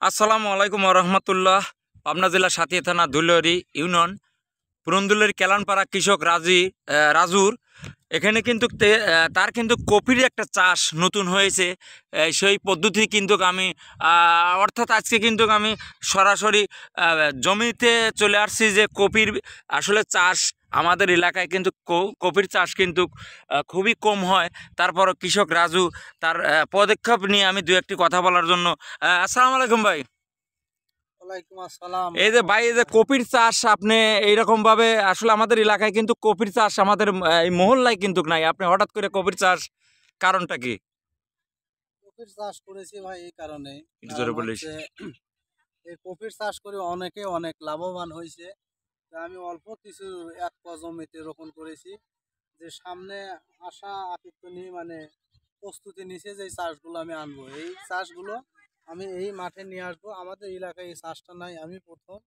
আসসালামু আলাইকুম রহমতুল্লাহ। পাবনা জেলা সাথিয়া থানা ধুলরি ইউনিয়ন পুরন্দুলের কেলানপাড়া কৃষক রাজুর এখানে কিন্তু তার কিন্তু কপির একটা চাষ নতুন হয়েছে। সেই পদ্ধতি কিন্তু আমি অর্থাৎ আজকে কিন্তু আমি সরাসরি জমিতে চলে আসছি যে কপির আসলে চাষ আমাদের এলাকায় কিন্তু কপির চাষ কিন্তু খুবই কম হয়। তারপর কৃষক রাজু তার পদক্ষেপ নিয়ে আমি দু একটি কথা বলার জন্য আসসালামু আলাইকুম ভাই। ওয়ালাইকুম আসসালাম। এই যে ভাই, এই যে কপির চাষ আপনি এইরকম ভাবে আসলে আমাদের এলাকায় কিন্তু কপির চাষ আমাদের এই মহল্লায় কিন্তু নাই। আপনি হঠাৎ করে কপির চাষ কারণটা কি? কপির চাষ করেছি ভাই এই কারণে, একটু কারণ জোরে বলিস। হচ্ছে এই কপির চাষ করে অনেকে অনেক লাভবান হয়েছে। তা আমি অল্প কিছু এক ক জমিতে রোপণ করেছি, যে সামনে আশা আতিথ্য নিয়ে মানে প্রস্তুতি নিছে যে এই চাষগুলো আমি আনবো, এই চাষগুলো আমি এই মাঠে নিয়ে আসবো। আমাদের এলাকায় এই চাষটা নাই, আমি প্রথম।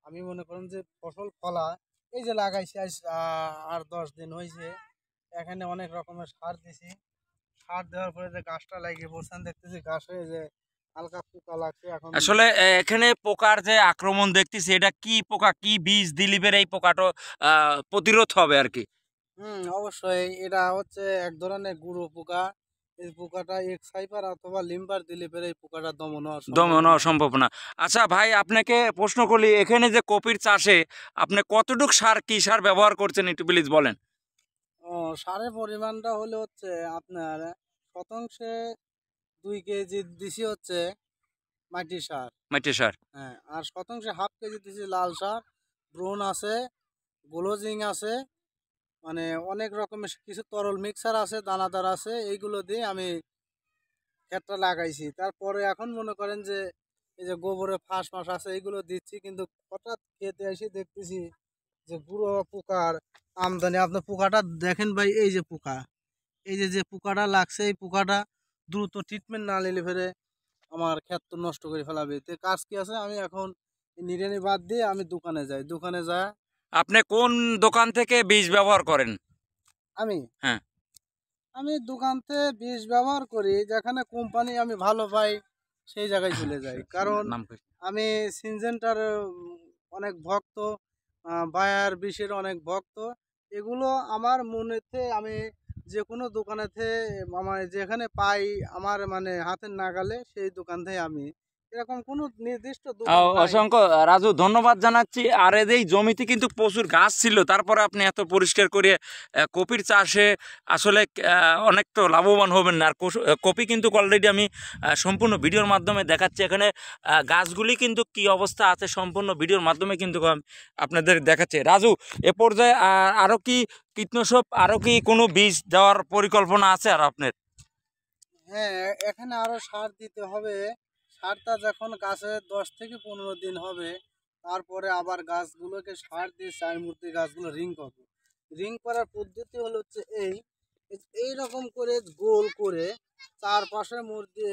আমি মনে করেন যে ফসল ফলা এই যে লাগাইছি আজ 8-10 দিন হয়েছে। এখানে অনেক রকমের সার দিছি। সার দেওয়ার পরে যে গাছটা লাগিয়ে বলছেন, দেখতেছি গাছ হয়ে যে হালকা পোকা লাগছে এখন। আসলে এখানে পোকার যে আক্রমণ দেখতেছি, এটা কি পোকা, কি বীজ দিলিপের এই পোকাটা প্রতিরোধ হবে আর কি? অবশ্যই এটা হচ্ছে এক ধরনের গুঁড়ো পোকা। এই পোকাটা এক্সাইপার অথবা লিম্বার দিলে পরে এই পোকাটা দমন হওয়ার দমন সম্ভাবনা আছে। সম্ভব না। আচ্ছা ভাই, আপনাকে প্রশ্ন করলি, এখানে যে কপির চাষে আপনি কতটুক সার, কি সার ব্যবহার করছেন একটু প্লিজ বলেন। ও, সারের পরিমাণটা হলে হচ্ছে আপনার শতাংশে 2 কেজি দিছি হচ্ছে মাটি সার। মাটি সার। হ্যাঁ, আর শতাংশে হাফ কেজি দিছি লাল সার। ব্রোন আছে, গ্লোজিং আছে, মানে অনেক রকমের কিছু তরল মিক্সার আছে, দানাদার আছে। এইগুলো দিয়ে আমি ক্ষেতটা লাগাইছি। তারপরে এখন মনে করেন যে এই যে গোবরের ফাঁস মাস আছে এইগুলো দিচ্ছি, কিন্তু হঠাৎ খেতে এসে দেখতেছি যে গুঁড়ো পোকার আমদানি। আপনার পোকাটা দেখেন ভাই, এই যে পোকা, এই যে যে পোকাটা লাগছে, এই পোকাটা দ্রুত ট্রিটমেন্ট না নিলে ফেরে আমার ক্ষেত তো নষ্ট করে ফেলাবে। তো কাজ কি আছে, আমি এখন নিড়ানি বাদ দিয়ে আমি দোকানে যাই। দোকানে যা আপনি কোন দোকান থেকে বীজ ব্যবহার করেন? আমি হ্যাঁ। আমি দোকান থেকে বীজ ব্যবহার করি, যেখানে কোম্পানি আমি ভালো পাই সেই জায়গায় চলে যাই। কারণ নাম কি? আমি সিনজেন্টার অনেক ভক্ত, বায়ার বিষের অনেক ভক্ত। এগুলো আমার মনেতে আমি যে কোনো দোকানেতে আমার যেখানে পাই আমার মানে হাতের নাগালে সেই দোকান থেকে আমি, এরকম কোনো নির্দিষ্ট দোকান নাই। অসংখ্য রাজু ধন্যবাদ জানাচ্ছি। আর এই জমিতে কিন্তু প্রচুর গাছ ছিল, তারপরে আপনি এত পরিষ্কার করে কপির চাষে আসলে অনেক তো লাভবান হবেন না। আর কপি কিন্তু অলরেডি আমি সম্পূর্ণ ভিডিওর মাধ্যমে দেখাচ্ছি। এখানে গাছগুলি কিন্তু কি অবস্থা আছে সম্পূর্ণ ভিডিওর মাধ্যমে কিন্তু আমি আপনাদের দেখাচ্ছি। রাজু, এ পর্যায়ে আরও কি কীটনাশক, আরও কি কোনো বীজ দেওয়ার পরিকল্পনা আছে আর আপনার? হ্যাঁ, এখানে আরো সার দিতে হবে। সারটা যখন গাছে 10 থেকে 15 দিন হবে, তারপরে আবার গাছগুলোকে সার দিয়ে চার মূর্তি গাছগুলো রিং করবো। রিং করার পদ্ধতি হলো হচ্ছে এই রকম করে গোল করে চারপাশের মধ্যে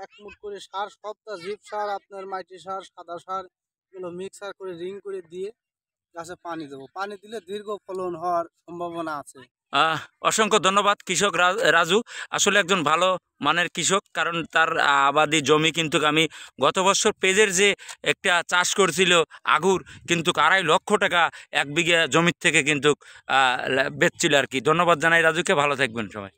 এক মুঠ করে সার, সবটা জিপ সার, আপনার মাটি সার, সাদা সার, এগুলো মিক্সার করে রিং করে দিয়ে গাছে পানি দেবো। পানি দিলে দীর্ঘ ফলন হওয়ার সম্ভাবনা আছে। আহ অসংখ্য ধন্যবাদ কৃষক রাজু। আসলে একজন ভালো মানের কৃষক, কারণ তার আবাদি জমি কিন্তু আমি গত বছর পেঁয়াজের যে একটা চাষ করছিল আগুর, কিন্তু 2.5 লক্ষ টাকা 1 বিঘা জমির থেকে কিন্তু বেচছিল আর কি। ধন্যবাদ জানাই রাজুকে, ভালো থাকবেন সবাই।